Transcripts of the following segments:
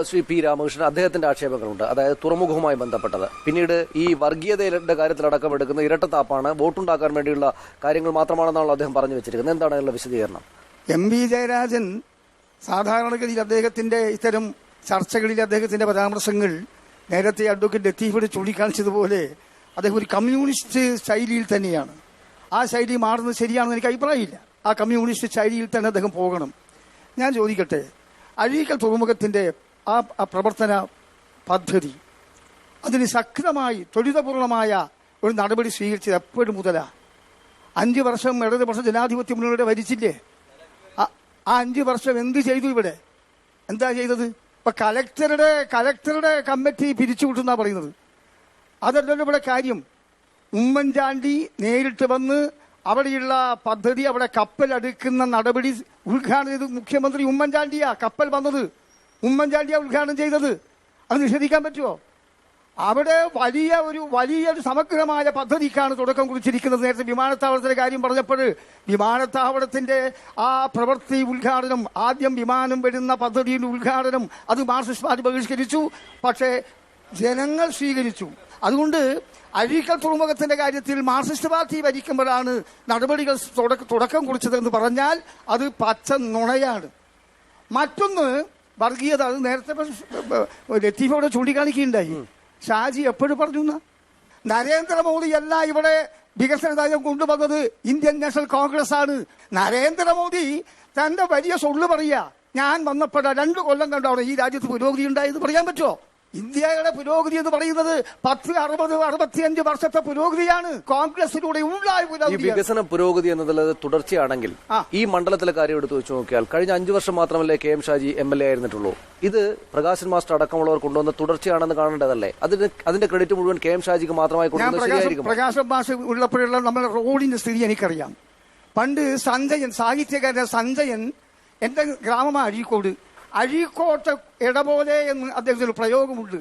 Shri P Ramakrishnan അദ്ദേഹത്തിന്റെ ആക്ഷേപങ്ങളുണ്ട്, അതായത് തുറമുഖവുമായി ബന്ധപ്പെട്ടത്. പിന്നീട് ഈ വർഗീയതയുടെ കാര്യത്തിലടക്കം എടുക്കുന്ന ഇരട്ടത്താപ്പാണ്, വോട്ടുണ്ടാക്കാൻ വേണ്ടിയുള്ള കാര്യങ്ങൾ മാത്രമാണെന്നാണല്ലോ അദ്ദേഹം പറഞ്ഞു വെച്ചിരിക്കുന്നത്. എന്താണ് അതിനുള്ള വിശദീകരണം? എം വി ജയരാജൻ സാധാരണഗതിയിൽ അദ്ദേഹത്തിന്റെ ഇത്തരം ചർച്ചകളിൽ അദ്ദേഹത്തിന്റെ പരാമർശങ്ങൾ നേരത്തെ അഡ്വക്കേറ്റ് ലത്തീഫോട് ചൂണ്ടിക്കാണിച്ചതുപോലെ അദ്ദേഹം ഒരു കമ്മ്യൂണിസ്റ്റ് ശൈലിയിൽ തന്നെയാണ്. ആ ശൈലി മാറുന്നത് ശരിയാണെന്ന് എനിക്ക് അഭിപ്രായമില്ല. ആ കമ്മ്യൂണിസ്റ്റ് ശൈലിയിൽ തന്നെ അദ്ദേഹം പോകണം. ഞാൻ ചോദിക്കട്ടെ, അഴീക്കൽ തുറമുഖത്തിന്റെ ആ പ്രവർത്തന പദ്ധതി, അതിന് ശക്തമായി ത്വരിതപൂർണമായ ഒരു നടപടി സ്വീകരിച്ചത് എപ്പോഴും മുതലാ? 5 വർഷം ഇടതുപക്ഷ ജനാധിപത്യ മുന്നണിയുടെ ഭരിച്ചില്ലേ? ആ 5 വർഷം എന്ത് ചെയ്തു? ഇവിടെ എന്താ ചെയ്തത്? ഇപ്പൊ കലക്ടറുടെ കമ്മിറ്റി പിരിച്ചുവിട്ടെന്നാ പറയുന്നത്. അതല്ലല്ലോ ഇവിടെ കാര്യം. ഉമ്മൻചാണ്ടി നേരിട്ട് വന്ന് അവിടെയുള്ള പദ്ധതി, അവിടെ കപ്പൽ അടുക്കുന്ന നടപടി ഉദ്ഘാടനം ചെയ്ത് മുഖ്യമന്ത്രി ഉമ്മൻചാണ്ടിയാ. കപ്പൽ വന്നത് ഉമ്മൻചാണ്ടിയാ ഉദ്ഘാടനം ചെയ്തത്. അത് നിഷേധിക്കാൻ പറ്റുമോ? അവിടെ വലിയൊരു സമഗ്രമായ പദ്ധതിക്കാണ് തുടക്കം കുറിച്ചിരിക്കുന്നത്. നേരത്തെ വിമാനത്താവളത്തിന്റെ കാര്യം പറഞ്ഞപ്പോൾ വിമാനത്താവളത്തിന്റെ ആ പ്രവൃത്തി ഉദ്ഘാടനം, ആദ്യം വിമാനം വരുന്ന പദ്ധതിയുടെ ഉദ്ഘാടനം, അത് മാർക്സിസ്റ്റ് പാർട്ടി ബഹിഷ്കരിച്ചു. പക്ഷേ ജനങ്ങൾ സ്വീകരിച്ചു. അതുകൊണ്ട് അഴീക്കൽ തുറമുഖത്തിന്റെ കാര്യത്തിൽ മാർക്സിസ്റ്റ് പാർട്ടി ഭരിക്കുമ്പോഴാണ് നടപടികൾ തുടക്കം കുറിച്ചതെന്ന് പറഞ്ഞാൽ അത് പച്ച നുണയാണ്. മറ്റൊന്ന് വർഗീയത. അത് നേരത്തെ ലത്തീഫോടെ ചൂണ്ടിക്കാണിക്കുകയുണ്ടായി. ഷാജി എപ്പോഴും പറഞ്ഞു, നരേന്ദ്രമോദിയല്ല ഇവിടെ വികസന നയം കൊണ്ടുവന്നത്, ഇന്ത്യൻ നാഷണൽ കോൺഗ്രസ് ആണ്. നരേന്ദ്രമോദി തന്റെ വലിയ സൊള്ളു പറയുക, ഞാൻ വന്നപ്പോഴാ 2 കൊല്ലം കണ്ടവിടെ ഈ രാജ്യത്ത് പുരോഗതി ഉണ്ടായത് പറയാൻ പറ്റുമോ? ഇന്ത്യയുടെ പുരോഗതി എന്ന് പറയുന്നത് 10, 60, 65 വർഷത്തെ പുരോഗതിയാണ്. കോൺഗ്രസിലൂടെ ഉണ്ടായ പുരോഗതി. ഈ വികസന പുരോഗതി എന്നുള്ളത് തുടർച്ചയാണെങ്കിൽ ഈ മണ്ഡലത്തിലെ കാര്യം എടുത്തു വെച്ച് നോക്കിയാൽ കഴിഞ്ഞ 5 വർഷം മാത്രമല്ലേ കെ എം ഷാജി MLA ആയിരുന്നിട്ടുള്ളൂ. ഇത് പ്രകാശൻ മാസ്റ്റർ അടക്കമുള്ളവർ കൊണ്ടുവന്ന തുടർച്ചയാണെന്ന് കാണേണ്ടതല്ലേ? അതിന്റെ ക്രെഡിറ്റ് മുഴുവൻ കെ എം ഷാജിക്ക് മാത്രമായി കൊണ്ടുവന്നത് ശരിയായിരിക്കും. പ്രകാശൻ മാസ്റ്റർ ഉള്ളപ്പോഴുള്ള നമ്മുടെ റോഡിന്റെ സ്ഥിതി എനിക്കറിയാം. പണ്ട് സാഹിത്യകാരൻ സഞ്ജയൻ, എന്റെ ഗ്രാമമാണ് അഴീക്കോട്, അഴീക്കോട്ട് ഇടപോലെ എന്ന് അദ്ദേഹത്തിന് പ്രയോഗമുണ്ട്.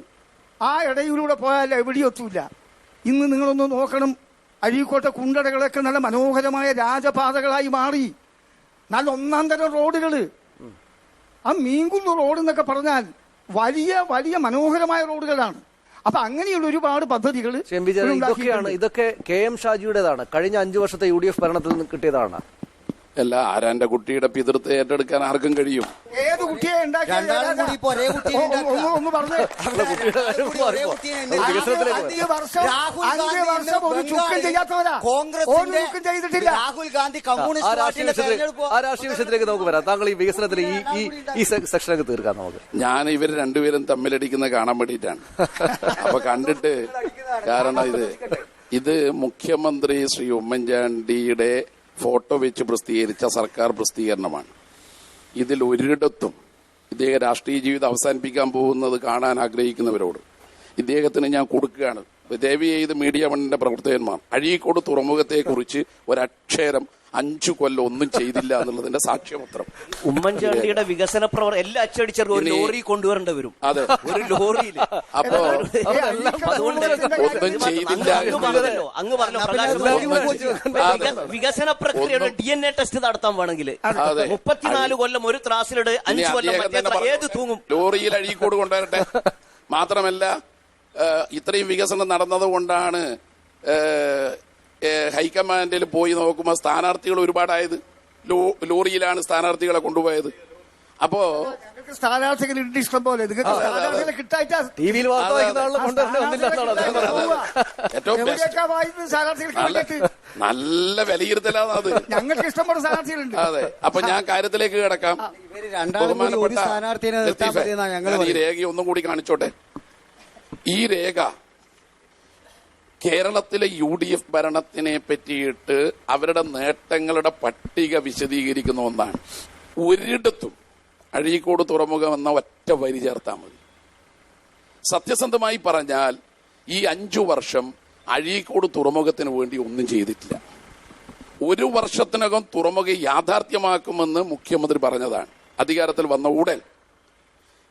ആ ഇടയിലൂടെ പോയാൽ എവിടെയും എത്തൂല. ഇന്ന് നിങ്ങളൊന്ന് നോക്കണം, അഴീക്കോട്ടെ കുണ്ടടകളൊക്കെ നല്ല മനോഹരമായ രാജപാതകളായി മാറി. നല്ല 1-ാം തരം റോഡുകൾ. ആ മീൻകുന്ന് റോഡ് എന്നൊക്കെ പറഞ്ഞാൽ വലിയ മനോഹരമായ റോഡുകളാണ്. അപ്പൊ അങ്ങനെയുള്ള ഒരുപാട് പദ്ധതികൾ ഇതൊക്കെ കെ എം ഷാജിയുടേതാണ്. കഴിഞ്ഞ 5 വർഷത്തെ UDF ഭരണത്തിൽ നിന്ന് കിട്ടിയതാണ്. അല്ല, ആരാന്റെ കുട്ടിയുടെ പിതൃത്വം ഏറ്റെടുക്കാൻ ആർക്കും കഴിയും. ഏത് കുട്ടിയെ രാഹുൽ ഗാന്ധി കമ്മ്യൂണിസ്റ്റ് ആ രാഷ്ട്രീയ വിഷയത്തിലേക്ക് നമുക്ക് വരാം. താങ്കൾ ഈ വികസനത്തിൽ ഈ സെക്ഷനൊക്കെ തീർക്കാം നമുക്ക്. ഞാൻ ഇവർ രണ്ടുപേരും തമ്മിലടിക്കുന്നത് കാണാൻ വേണ്ടിയിട്ടാണ്. അപ്പൊ കണ്ടിട്ട്, കാരണം ഇത് മുഖ്യമന്ത്രി ശ്രീ ഉമ്മൻചാണ്ടിയുടെ ഫോട്ടോ വെച്ച് പ്രസിദ്ധീകരിച്ച സർക്കാർ പ്രസിദ്ധീകരണമാണ്. ഇതിൽ ഒരിടത്തും ഇദ്ദേഹം രാഷ്ട്രീയ ജീവിതം അവസാനിപ്പിക്കാൻ പോകുന്നത് കാണാൻ ആഗ്രഹിക്കുന്നവരോട് ഇദ്ദേഹത്തിന് ഞാൻ കൊടുക്കുകയാണ്. ദയവ് ചെയ്ത് മീഡിയ വണ്ണിന്റെ പ്രവർത്തകന്മാർ, അഴീക്കോട് തുറമുഖത്തെക്കുറിച്ച് ഒരക്ഷരം 5 കൊല്ലം ഒന്നും ചെയ്തില്ല എന്നുള്ളതിന്റെ സാക്ഷ്യപത്രം. ഉമ്മൻചാണ്ടിയുടെ വികസന പ്രവർത്തനം എല്ലാം അച്ചടിച്ചത് ഒരു ലോറി കൊണ്ടുവരേണ്ടി വരും. അതെ, ഒരു ലോറിയിൽ. അപ്പൊ ഒന്നും ചെയ്തില്ല. അങ്ങ് പറഞ്ഞു വികസന പ്രക്രിയയുടെ DNA ടെസ്റ്റ് നടത്താൻ വേണമെങ്കിൽ 34 കൊല്ലം ഒരു ത്രാസിലിട്, 5 കൊല്ലം ഏത് തൂങ്ങും. ലോറിയിൽ അഴീക്കോട് കൊണ്ടുവരട്ടെ. മാത്രമല്ല, ഇത്രയും വികസനം നടന്നതുകൊണ്ടാണ് ഹൈക്കമാൻഡിൽ പോയി നോക്കുമ്പോൾ സ്ഥാനാർത്ഥികൾ ഒരുപാടായത്. ലോറിയിലാണ് സ്ഥാനാർത്ഥികളെ കൊണ്ടുപോയത്. അപ്പോ സ്ഥാനാർത്ഥികൾ ഇഷ്ടം പോലെ നല്ല വിലയിരുത്തലാണ് അത്. ഞങ്ങൾക്ക് ഇഷ്ടംപോലെ സ്ഥാനാർത്ഥികളുണ്ട്. അതെ, അപ്പൊ ഞാൻ കാര്യത്തിലേക്ക് കിടക്കാം. ബഹുമാനപ്പെട്ട ഈ രേഖ ഒന്നും കൂടി കാണിച്ചോട്ടെ. ഈ രേഖ കേരളത്തിലെ UDF ഭരണത്തിനെ പറ്റിയിട്ട് അവരുടെ നേട്ടങ്ങളുടെ പട്ടിക വിശദീകരിക്കുന്ന ഒന്നാണ്. ഒരിടത്തും അഴീക്കോട് തുറമുഖം എന്ന ഒറ്റ വരി ചേർത്താൽ മതി. സത്യസന്ധമായി പറഞ്ഞാൽ ഈ 5 വർഷം അഴീക്കോട് തുറമുഖത്തിന് വേണ്ടി ഒന്നും ചെയ്തിട്ടില്ല. 1 വർഷത്തിനകം തുറമുഖം യാഥാർത്ഥ്യമാക്കുമെന്ന് മുഖ്യമന്ത്രി പറഞ്ഞതാണ് അധികാരത്തിൽ വന്ന ഉടൻ.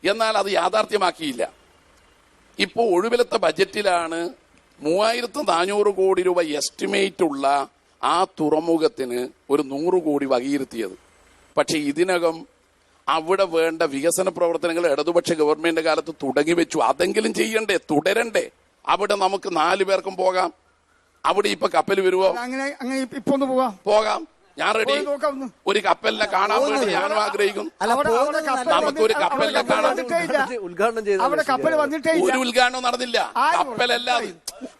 എന്നാൽ അത് യാഥാർത്ഥ്യമാക്കിയില്ല. ഇപ്പോൾ ഒഴിവിലത്തെ ബജറ്റിലാണ് 3400 കോടി രൂപ എസ്റ്റിമേറ്റ് ഉള്ള ആ തുറമുഖത്തിന് ഒരു 100 കോടി വകയിരുത്തിയത്. പക്ഷെ ഇതിനകം അവിടെ വേണ്ട വികസന പ്രവർത്തനങ്ങൾ ഇടതുപക്ഷ ഗവൺമെന്റ് കാലത്ത് തുടങ്ങി വെച്ചു. അതെങ്കിലും ചെയ്യണ്ടേ, തുടരണ്ടേ? അവിടെ നമുക്ക് 4 പേർക്കും പോകാം. അവിടെ ഇപ്പൊ കപ്പൽ വരുവോ? അങ്ങനെ ഇപ്പൊ ഒന്ന് പോകാം. ഞാൻ റെഡി. ഒരു കപ്പലിനെ കാണാൻ വേണ്ടി ഞാനും ആഗ്രഹിക്കുന്നു. നമുക്കൊരു കപ്പലിനെ കാണാൻ. ഒരു ഉദ്ഘാടനം നടന്നില്ല. കപ്പലല്ലാതെ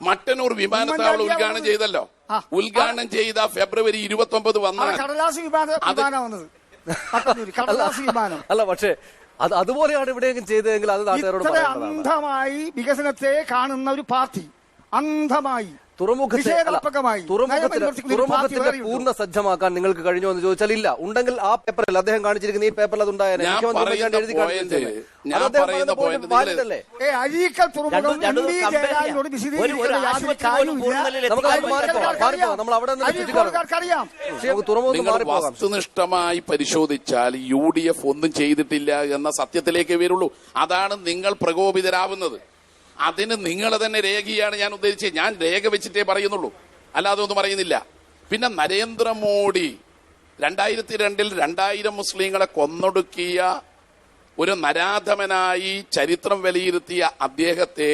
മട്ടന്നൂർ വിമാനത്താവളം ഉദ്ഘാടനം ചെയ്തല്ലോ. ഉദ്ഘാടനം ചെയ്ത ഫെബ്രുവരി 29 വന്നാൽ അല്ല, പക്ഷേ അതുപോലെയാണ് ഇവിടെയെങ്കിലും ചെയ്തതെങ്കിൽ അത് നാട്ടുകാരോട് അന്ധമായി വികസനത്തെ കാണുന്ന ഒരു പാർട്ടി അന്ധമായി തുറമുഖത്തിന്റെ പൂർണ്ണ സജ്ജമാക്കാൻ നിങ്ങൾക്ക് കഴിഞ്ഞോ എന്ന് ചോദിച്ചാൽ ഇല്ല. ഉണ്ടെങ്കിൽ ആ പേപ്പറിൽ അദ്ദേഹം കാണിച്ചിരിക്കുന്ന ഈ പേപ്പറിൽ അതുണ്ടായാലും വസ്തുനിഷ്ഠമായി പരിശോധിച്ചാൽ UDF ഒന്നും ചെയ്തിട്ടില്ല എന്ന സത്യത്തിലേക്ക് വരുള്ളൂ. അതാണ് നിങ്ങൾ പ്രകോപിതരാവുന്നത്. അതിന് നിങ്ങൾ തന്നെ രേഖയാണ് ഞാൻ ഉദ്ദേശിച്ചത്. ഞാൻ രേഖ വെച്ചിട്ടേ പറയുന്നുള്ളൂ, അല്ലാതെ ഒന്നും പറയുന്നില്ല. പിന്നെ നരേന്ദ്രമോദി 2002 2000 മുസ്ലിങ്ങളെ കൊന്നൊടുക്കിയ ഒരു നരാധമനായി ചരിത്രം വിലയിരുത്തിയ അദ്ദേഹത്തെ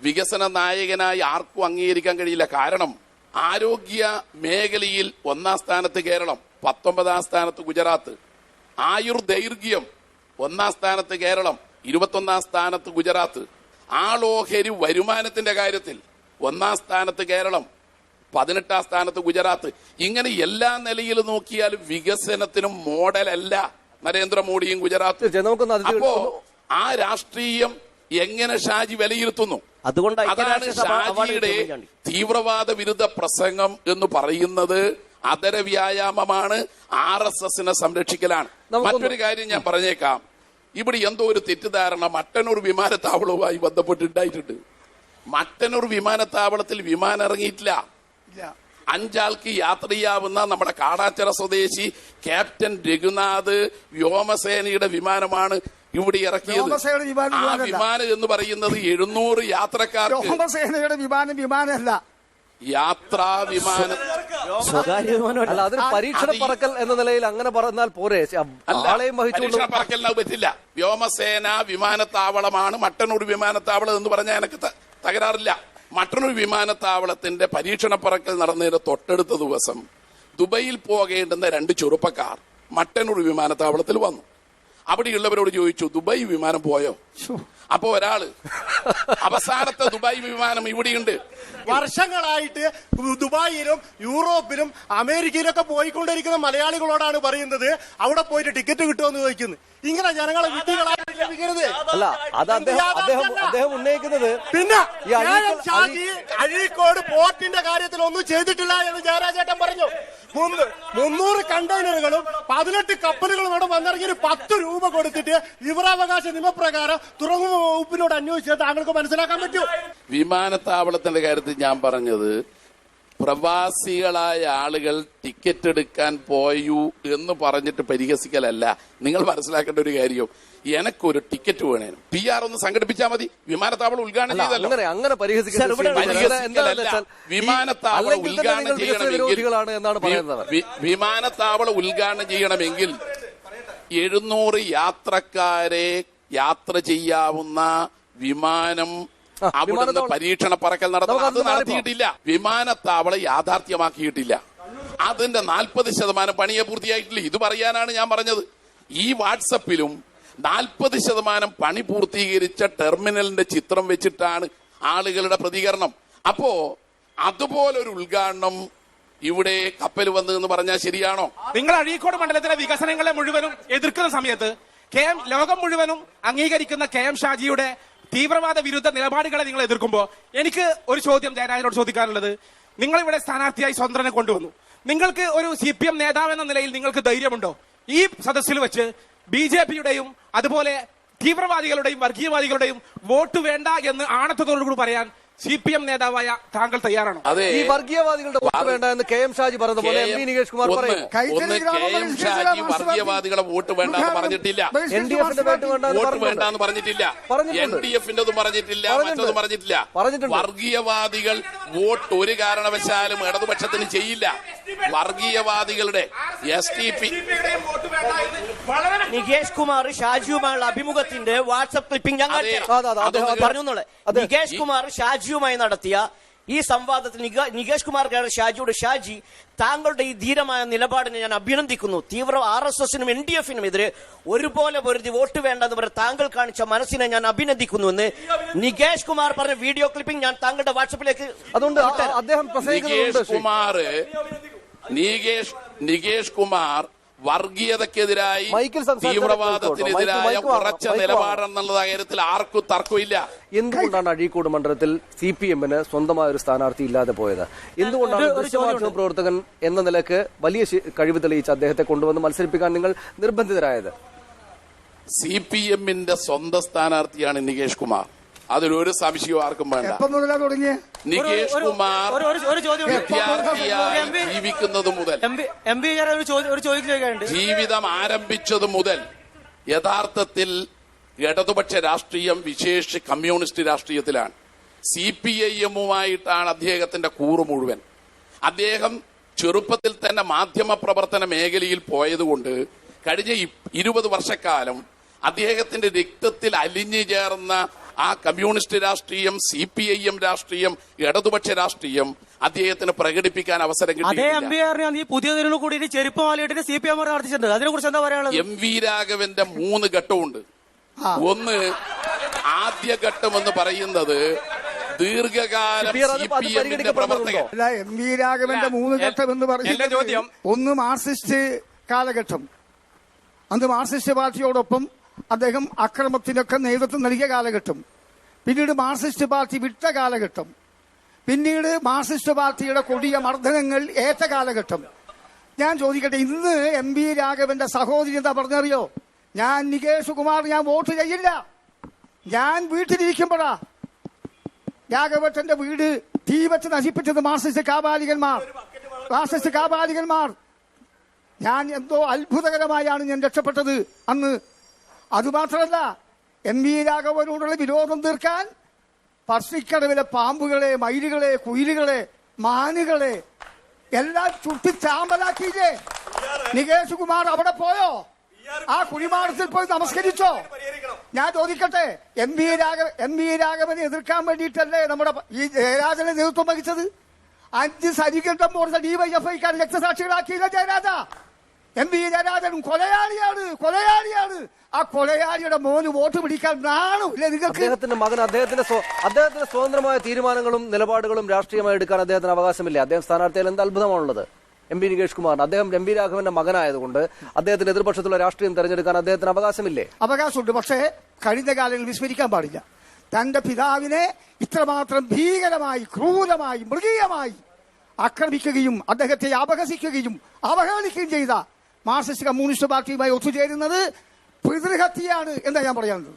വികസന നായകനായി ആർക്കും അംഗീകരിക്കാൻ കഴിയില്ല. കാരണം ആരോഗ്യ മേഖലയിൽ 1ാം സ്ഥാനത്ത് കേരളം, 19ാം സ്ഥാനത്ത് ഗുജറാത്ത്. ആയുർദൈർഘ്യം 1ാം സ്ഥാനത്ത് കേരളം, 21ാം സ്ഥാനത്ത് ഗുജറാത്ത്. ആളോഹരി വരുമാനത്തിന്റെ കാര്യത്തിൽ 1ാം സ്ഥാനത്ത് കേരളം, 18ാം സ്ഥാനത്ത് ഗുജറാത്ത്. ഇങ്ങനെ എല്ലാ നിലയിലും നോക്കിയാലും വികസനത്തിനും മോഡലല്ല നരേന്ദ്രമോദിയും ഗുജറാത്തും. അപ്പോ ആ രാഷ്ട്രീയം എങ്ങനെ ഷാജി വിലയിരുത്തുന്നു? അതാണ് ഷാജിയുടെ തീവ്രവാദ വിരുദ്ധ പ്രസംഗം എന്ന് പറയുന്നത്. അതര വ്യായാമമാണ്, RSSനെ സംരക്ഷിക്കലാണ്. മറ്റൊരു കാര്യം ഞാൻ പറഞ്ഞേക്കാം. ഇവിടെ എന്തോ ഒരു തെറ്റിദ്ധാരണ മട്ടന്നൂർ വിമാനത്താവളവുമായി ബന്ധപ്പെട്ടുണ്ടായിട്ടുണ്ട്. മട്ടന്നൂർ വിമാനത്താവളത്തിൽ വിമാനം ഇറങ്ങിയിട്ടില്ല. 5 ആൾക്ക് യാത്ര ചെയ്യാവുന്ന നമ്മുടെ കാടാച്ചിറ സ്വദേശി ക്യാപ്റ്റൻ രഘുനാഥ് വ്യോമസേനയുടെ വിമാനമാണ് ഇവിടെ ഇറക്കിയത്. ആ വിമാനം എന്ന് പറയുന്നത് 700 യാത്രക്കാർക്ക് വ്യോമസേനയുടെ വിമാനമല്ല, യാത്രാ വിമാനം. അല്ല, അതിന് പരീക്ഷണ പറക്കൽ എന്ന നിലയിൽ അങ്ങനെ പറഞ്ഞാൽ പോരെ? പരീക്ഷണ പറക്കലിന് പറ്റില്ല. വ്യോമസേന വിമാനത്താവളമാണ് മട്ടന്നൂർ വിമാനത്താവളം എന്ന് പറഞ്ഞാൽ എനിക്ക് തകരാറില്ല. മട്ടന്നൂർ വിമാനത്താവളത്തിന്റെ പരീക്ഷണ പറക്കൽ നടന്നതിന്റെ തൊട്ടടുത്ത ദിവസം ദുബൈയിൽ പോകേണ്ടുന്ന 2 ചെറുപ്പക്കാർ മട്ടന്നൂർ വിമാനത്താവളത്തിൽ വന്നു. അവിടെയുള്ളവരോട് ചോദിച്ചു, ദുബായ് വിമാനം പോയോ? അപ്പോ ഒരാള്, അവസാനത്തെ ദുബായ് വിമാനം ഇവിടെയുണ്ട്. വർഷങ്ങളായിട്ട് ദുബായിലും യൂറോപ്പിലും അമേരിക്കയിലൊക്കെ പോയിക്കൊണ്ടിരിക്കുന്ന മലയാളികളോടാണ് പറയുന്നത് അവിടെ പോയിട്ട് ടിക്കറ്റ് കിട്ടുമെന്ന് ചോദിക്കുന്നത്. ഇങ്ങനെ ജനങ്ങളെ വിട്ടികളായിട്ട് ലഭിക്കരുത്. അല്ല, അത് അദ്ദേഹം ഉന്നയിക്കുന്നത് പിന്നെ അഴീക്കോട് പോർട്ടിന്റെ കാര്യത്തിൽ ഒന്നും ചെയ്തിട്ടില്ല എന്ന് ജയരാജേട്ടൻ പറഞ്ഞു. 300 കണ്ടെയ്നറുകളും 18 കപ്പലുകളും അവിടെ വന്നിറങ്ങി 10 രൂപ കൊടുത്തിട്ട് വിവരാവകാശ നിയമപ്രകാരം തുറമുഖ വകുപ്പിനോട് അന്വേഷിച്ചാൽ താങ്കൾക്ക് മനസ്സിലാക്കാൻ പറ്റൂ. വിമാനത്താവളത്തിന്റെ കാര്യത്തിൽ ഞാൻ പറഞ്ഞത് പ്രവാസികളായ ആളുകൾ ടിക്കറ്റ് എടുക്കാൻ പോയു എന്ന് പറഞ്ഞിട്ട് പരിഹസിക്കലല്ല. നിങ്ങൾ മനസ്സിലാക്കേണ്ട ഒരു കാര്യം, എനക്കൊരു ടിക്കറ്റ് വേണേനും PR ഒന്ന് സംഘടിപ്പിച്ചാൽ മതി. വിമാനത്താവളം ഉദ്ഘാടനം ചെയ്തല്ലോ. അങ്ങനെ വിമാനത്താവളം ഉദ്ഘാടനം ചെയ്യണമെങ്കിൽ 700 യാത്രക്കാരെ യാത്ര ചെയ്യാവുന്ന വിമാനം അവിടുന്ന് പരീക്ഷണ പറക്കൽ നടത്തിയിട്ടില്ല. വിമാനത്താവളം യാഥാർത്ഥ്യമാക്കിയിട്ടില്ല. അതിന്റെ 40% പണിയെ പൂർത്തിയായിട്ടില്ല. ഇത് പറയാനാണ് ഞാൻ പറഞ്ഞത്. ഈ വാട്സപ്പിലും 40% പണി പൂർത്തീകരിച്ച ടെർമിനലിന്റെ ചിത്രം വെച്ചിട്ടാണ് ആളുകളുടെ പ്രതികരണം. അപ്പോ അതുപോലൊരു ഉദ്ഘാടനം ഇവിടെ കപ്പൽ വന്നു എന്ന് പറഞ്ഞാൽ ശരിയാണോ? നിങ്ങൾ അഴീക്കോട് മണ്ഡലത്തിലെ വികസനങ്ങളെ മുഴുവനും എതിർക്കുന്ന സമയത്ത് ലോകം മുഴുവനും അംഗീകരിക്കുന്ന KM ഷാജിയുടെ തീവ്രവാദ വിരുദ്ധ നിലപാടുകളെ നിങ്ങൾ എതിർക്കുമ്പോൾ എനിക്ക് ഒരു ചോദ്യം ജയരാജനോട് ചോദിക്കാനുള്ളത്, നിങ്ങൾ ഇവിടെ സ്ഥാനാർത്ഥിയായി സ്വതന്ത്രനെ കൊണ്ടുവന്നു. നിങ്ങൾക്ക് ഒരു CPM നേതാവ് എന്ന നിലയിൽ നിങ്ങൾക്ക് ധൈര്യമുണ്ടോ ഈ സദസ്സിൽ വെച്ച് BJP-യുടെയും അതുപോലെ തീവ്രവാദികളുടെയും വർഗീയവാദികളുടെയും വോട്ട് വേണ്ട എന്ന് ആണത്തോടുകൂടി പറയാൻ CPM നേതാവായ താങ്കൾ തയ്യാറാണോ? ഈ വർഗീയവാദികളുടെ വോട്ട് വേണ്ട എന്ന് KM ഷാജി പറഞ്ഞതുപോലെ MV നികേഷ് കുമാർ പറയും. KM ഷാജി വർഗീയവാദികളെ വോട്ട് വേണ്ടെന്ന് പറഞ്ഞിട്ടില്ല. LDF-ന്റെ വോട്ട് വേണ്ടെന്ന് പറഞ്ഞിട്ടില്ല. LDF-ന്റെതും പറഞ്ഞിട്ടില്ല, മറ്റൊന്നും പറഞ്ഞിട്ടില്ല. വർഗീയവാദികൾ വോട്ട് ഒരു കാരണവശാലും ഇടതുപക്ഷത്തിന് ചെയ്യില്ല. വർഗീയവാദികളുടെ STP നികേഷ് കുമാർ ഷാജിയുമായുള്ള അഭിമുഖത്തിന്റെ വാട്സ്ആപ്പ് ക്ലിപ്പിംഗ് ഞാൻ പറഞ്ഞു. നികേഷ് കുമാർ ഷാജിയുമായി നടത്തിയ ഈ സംവാദത്തിൽ നികേഷ് കുമാർ ഷാജിയോട്, ഷാജി താങ്കളുടെ ഈ ധീരമായ നിലപാടിനെ ഞാൻ അഭിനന്ദിക്കുന്നു. തീവ്ര RSSനും NDFനും എതിരെ ഒരുപോലെ പൊരുതി വോട്ട് വേണ്ടെന്ന് പറഞ്ഞ താങ്കൾ കാണിച്ച മനസ്സിനെ ഞാൻ അഭിനന്ദിക്കുന്നുവെന്ന് നികേഷ് കുമാർ പറഞ്ഞ വീഡിയോ ക്ലിപ്പിംഗ് ഞാൻ താങ്കളുടെ വാട്സപ്പിലേക്ക് അതുകൊണ്ട് അദ്ദേഹം നികേഷ് കുമാർ വർഗീയതക്കെതിരായി തീവ്രവാദത്തിനെതിരായ ഉറച്ച നിലപാടെന്നുള്ള കാര്യത്തിൽ ആർക്കും തർക്കമില്ല. എന്തുകൊണ്ടാണ് അഴീക്കോട് മണ്ഡലത്തിൽ CPMന് സ്വന്തമായ ഒരു സ്ഥാനാർത്ഥി ഇല്ലാതെ പോയത്? എന്തുകൊണ്ടാണ് ദൃശ്യമാധ്യമ പ്രവർത്തകൻ എന്ന നിലക്ക് വലിയ കഴിവ് തെളിയിച്ച് അദ്ദേഹത്തെ കൊണ്ടുവന്ന് മത്സരിപ്പിക്കാൻ നിങ്ങൾ നിർബന്ധിതരായത്? CPMന്റെ സ്വന്തം സ്ഥാനാർത്ഥിയാണ് നികേഷ് കുമാർ. അതിലൊരു സംശയവും ആർക്കും വേണ്ട. നികേഷ് കുമാർ വിദ്യാർത്ഥിയായി ജീവിക്കുന്നത് മുതൽ, ജീവിതം ആരംഭിച്ചത് മുതൽ യഥാർത്ഥത്തിൽ ഇടതുപക്ഷ രാഷ്ട്രീയം, വിശേഷിച്ച് കമ്മ്യൂണിസ്റ്റ് രാഷ്ട്രീയത്തിലാണ്. CPIMുമായിട്ടാണ് അദ്ദേഹത്തിന്റെ കൂറ് മുഴുവൻ. അദ്ദേഹം ചെറുപ്പത്തിൽ തന്നെ മാധ്യമ പ്രവർത്തന മേഖലയിൽ പോയതുകൊണ്ട് കഴിഞ്ഞ 20 വർഷക്കാലം അദ്ദേഹത്തിന്റെ രക്തത്തിൽ അലിഞ്ഞു ചേർന്ന ആ കമ്മ്യൂണിസ്റ്റ് രാഷ്ട്രീയം, CPIM രാഷ്ട്രീയം, ഇടതുപക്ഷ രാഷ്ട്രീയം അദ്ദേഹത്തിന് പ്രകടിപ്പിക്കാൻ അവസരം കിട്ടി. MV രാഘവന്റെ 3 ഘട്ടമുണ്ട്. ഒന്ന്, ആദ്യ ഘട്ടം എന്ന് പറയുന്നത് ദീർഘകാലം CPMന്റെ പ്രവർത്തകൻ. MV രാഘവന്റെ 3 ഘട്ടം എന്ന് പറയുന്നത് ഒന്ന് മാർക്സിസ്റ്റ് കാലഘട്ടം. അന്ന് മാർക്സിസ്റ്റ് പാർട്ടിയോടൊപ്പം അദ്ദേഹം അക്രമത്തിനൊക്കെ നേതൃത്വം നൽകിയ കാലഘട്ടം. പിന്നീട് മാർക്സിസ്റ്റ് പാർട്ടി വിട്ട കാലഘട്ടം. പിന്നീട് മാർക്സിസ്റ്റ് പാർട്ടിയുടെ കൊടിയ മർദ്ദനങ്ങൾ ഏറ്റ കാലഘട്ടം. ഞാൻ ചോദിക്കട്ടെ, ഇന്ന് MV രാഘവന്റെ സഹോദരി എന്താ പറഞ്ഞറിയോ? ഞാൻ നികേഷ് കുമാർ ഞാൻ വോട്ട് ചെയ്യില്ല, ഞാൻ വീട്ടിലിരിക്കുമ്പോഴാ രാഘവട്ടന്റെ വീട് തീ വെച്ച് നശിപ്പിച്ചത് മാർക്സിസ്റ്റ് കാപാലികന്മാർ. ഞാൻ എന്തോ അത്ഭുതകരമായാണ് ഞാൻ രക്ഷപ്പെട്ടത് അന്ന്. അതുമാത്രമല്ല, MV രാഘവനോടുള്ള വിരോധം തീർക്കാൻ പർശിക്കടവിലെ പാമ്പുകളെ, മയിലുകളെ, കുയിലുകളെ, മാനുകളെ എല്ലാം ചുട്ടി ചാമ്പലാക്കിയില്ലേ? നികേഷ് കുമാർ അവിടെ പോയോ? ആ കുഴിമാടത്തിൽ പോയി നമസ്കരിച്ചോ? ഞാൻ ചോദിക്കട്ടെ, MV രാഘവനെ എതിർക്കാൻ വേണ്ടിയിട്ടല്ലേ നമ്മുടെ ഈ ജയരാജനെ നേതൃത്വം വഹിച്ചത്? 5 സരികണ്ഠം പോലുള്ള DYFIക്കാർ രക്തസാക്ഷികളാക്കിയില്ല ജയരാജ. MV ജയരാജൻ കൊലയാളിയാണ്. ആ കൊലയാളിയുടെ മോന് വോട്ട് പിടിക്കാൻ നാണുമില്ലേ നിങ്ങൾക്ക്? അദ്ദേഹത്തിന്റെ മകൻ അദ്ദേഹത്തിന്റെ സ്വതന്ത്രമായ തീരുമാനങ്ങളും നിലപാടുകളും രാഷ്ട്രീയമായി എടുക്കാൻ അദ്ദേഹത്തിന് അവകാശമില്ല. അദ്ദേഹം സ്ഥാനാർത്ഥിയാൽ എന്ത് അത്ഭുതമാണുള്ളത്? MV നികേഷ് കുമാറിന് അദ്ദേഹം MV രാഘവന്റെ മകനായതുകൊണ്ട് അദ്ദേഹത്തിന്റെ എതിർപക്ഷത്തുള്ള രാഷ്ട്രീയം തെരഞ്ഞെടുക്കാൻ അദ്ദേഹത്തിന് അവകാശമില്ലേ? അവകാശമുണ്ട്. പക്ഷേ കഴിഞ്ഞ കാലങ്ങളിൽ വിസ്മരിക്കാൻ പാടില്ല. തന്റെ പിതാവിനെ ഇത്രമാത്രം ഭീകരമായി, ക്രൂരമായി, മൃഗീയമായി ആക്രമിക്കുകയും അദ്ദേഹത്തെ അപഹസിക്കുകയും അവഹേളിക്കുകയും ചെയ്ത മാർക്സിസ്റ്റ് കമ്മ്യൂണിസ്റ്റ് പാർട്ടിയുമായി ഒത്തുചേരുന്നത് പിതൃഹത്യയാണ് എന്നാ ഞാൻ പറയുന്നത്.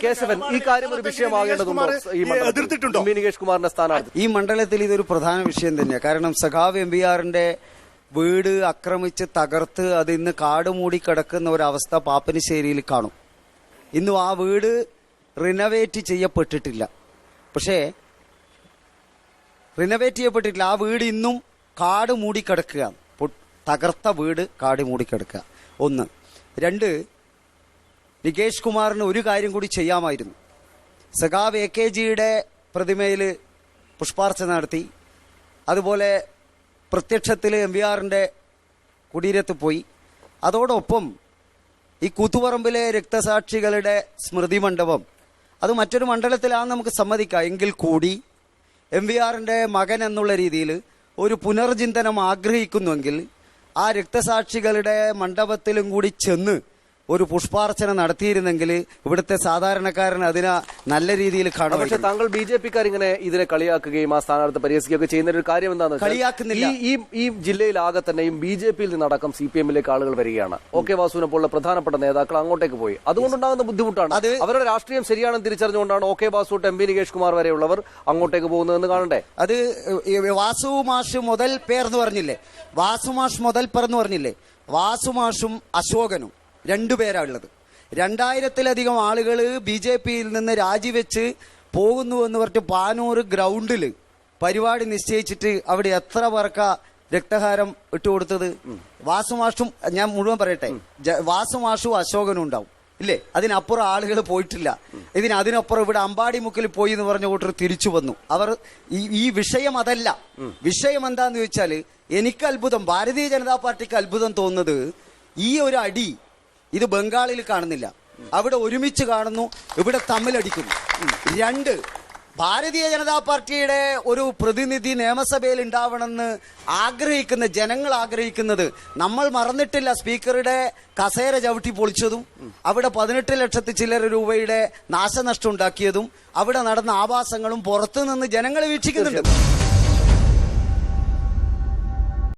കേശവൻ, ഈ കാര്യം ഒരു വിഷയമാകേണ്ടതുണ്ടോ? എതിർത്തിട്ടുണ്ടോ നികേഷ് കുമാറിന്റെ സ്ഥാനാർത്ഥി? ഈ മണ്ഡലത്തിൽ ഇതൊരു പ്രധാന വിഷയം തന്നെയാണ്. കാരണം സഖാവ് MVRന്റെ വീട് ആക്രമിച്ച് തകർത്ത് അത് ഇന്ന് കാട് മൂടി കിടക്കുന്ന ഒരവസ്ഥ പാപ്പനശ്ശേരിയിൽ കാണും. ഇന്നും ആ വീട് റിനോവേറ്റ് ചെയ്യപ്പെട്ടിട്ടില്ല. ആ വീട് ഇന്നും കാട് മൂടിക്കിടക്കുകയാണ്. തകർത്ത വീട് കാട് മൂടിക്കിടക്കുക. 1. 2, നികേഷ് കുമാറിന് ഒരു കാര്യം കൂടി ചെയ്യാമായിരുന്നു. സഖാവ് AKGയുടെ പ്രതിമയിൽ പുഷ്പാർച്ചന നടത്തി, അതുപോലെ പ്രത്യക്ഷത്തിൽ MVRന്റെ കുടീരത്ത് പോയി. അതോടൊപ്പം ഈ കൂത്തുപറമ്പിലെ രക്തസാക്ഷികളുടെ സ്മൃതി മണ്ഡപം അത് മറ്റൊരു മണ്ഡലത്തിലാണെന്ന് നമുക്ക് സമ്മതിക്കാം. എങ്കിൽ കൂടി MVRന്റെ മകൻ എന്നുള്ള രീതിയിൽ ഒരു പുനർചിന്തനം ആഗ്രഹിക്കുന്നുവെങ്കിൽ ആ രക്തസാക്ഷികളുടെ മണ്ഡപത്തിലും കൂടി ചെന്ന് ഒരു പുഷ്പാർച്ചന നടത്തിയിരുന്നെങ്കിൽ ഇവിടുത്തെ സാധാരണക്കാരൻ അതിനെ നല്ല രീതിയിൽ കാണും. പക്ഷേ താങ്കൾ BJPക്കാർ ഇങ്ങനെ ഇതിനെ കളിയാക്കുകയും ആ സ്ഥാനാർത്ഥി പരിഹസിക്കുകയൊക്കെ ചെയ്യുന്ന ഒരു കാര്യം എന്താണെന്ന് കളിയാക്കുന്നില്ല. ഈ ജില്ലയിലാകെ തന്നെയും BJPയിൽ നിന്നടക്കം CPMലേക്ക് ആളുകൾ വരികയാണ്. OK വാസുവിനെ പോലുള്ള പ്രധാനപ്പെട്ട നേതാക്കൾ അങ്ങോട്ടേക്ക് പോയി. അതുകൊണ്ടുണ്ടാകുന്ന ബുദ്ധിമുട്ടാണ്. അവരുടെ രാഷ്ട്രീയം ശരിയാണെന്ന് തിരിച്ചറിഞ്ഞുകൊണ്ടാണ് OK വാസു, MV നികേഷ് കുമാർ വരെയുള്ളവർ അങ്ങോട്ടേക്ക് പോകുന്നതെന്ന് കാണണ്ടേ? അത് വാസു മാഷ് മുതൽ പേർന്ന് പറഞ്ഞില്ലേ, വാസു മാഷും അശോകനും 2 പേരാണുള്ളത്. 2000-ലധികം ആളുകൾ BJPയിൽ നിന്ന് രാജിവെച്ച് പോകുന്നു എന്ന് പറഞ്ഞിട്ട് പാനൂർ ഗ്രൗണ്ടിൽ പരിപാടി നിശ്ചയിച്ചിട്ട് അവിടെ എത്ര പേർക്ക രക്തഹാരം ഇട്ടുകൊടുത്തത്? വാസുമാഷും, ഞാൻ മുഴുവൻ പറയട്ടെ, വാസുമാഷും അശോകനും ഉണ്ടാവും ഇല്ലേ? അതിനപ്പുറം ആളുകൾ പോയിട്ടില്ല. അതിനപ്പുറം ഇവിടെ അമ്പാടിമുക്കിൽ പോയി എന്ന് പറഞ്ഞ കൂട്ടർ തിരിച്ചു വന്നു. അവർ ഈ വിഷയം അതല്ല. വിഷയം എന്താന്ന് ചോദിച്ചാല്, എനിക്ക് അത്ഭുതം, ഭാരതീയ ജനതാ പാർട്ടിക്ക് അത്ഭുതം തോന്നുന്നത് ഈ ഒരു അടി ഇത് ബംഗാളിൽ കാണുന്നില്ല, അവിടെ ഒരുമിച്ച് കാണുന്നു, ഇവിടെ തമ്മിലടിക്കുന്നു. 2, ഭാരതീയ ജനതാ പാർട്ടിയുടെ ഒരു പ്രതിനിധി നിയമസഭയിൽ ഉണ്ടാവണമെന്ന് ആഗ്രഹിക്കുന്ന ജനങ്ങൾ ആഗ്രഹിക്കുന്നത് നമ്മൾ മറന്നിട്ടില്ല. സ്പീക്കറുടെ കസേര ചവിട്ടി പൊളിച്ചതും അവിടെ 18 ലക്ഷത്തി ചില്ലറ രൂപയുടെ നാശനഷ്ടം ഉണ്ടാക്കിയതും അവിടെ നടന്ന ആഭാസങ്ങളും പുറത്തുനിന്ന് ജനങ്ങൾ വീക്ഷിക്കുന്നുണ്ട്.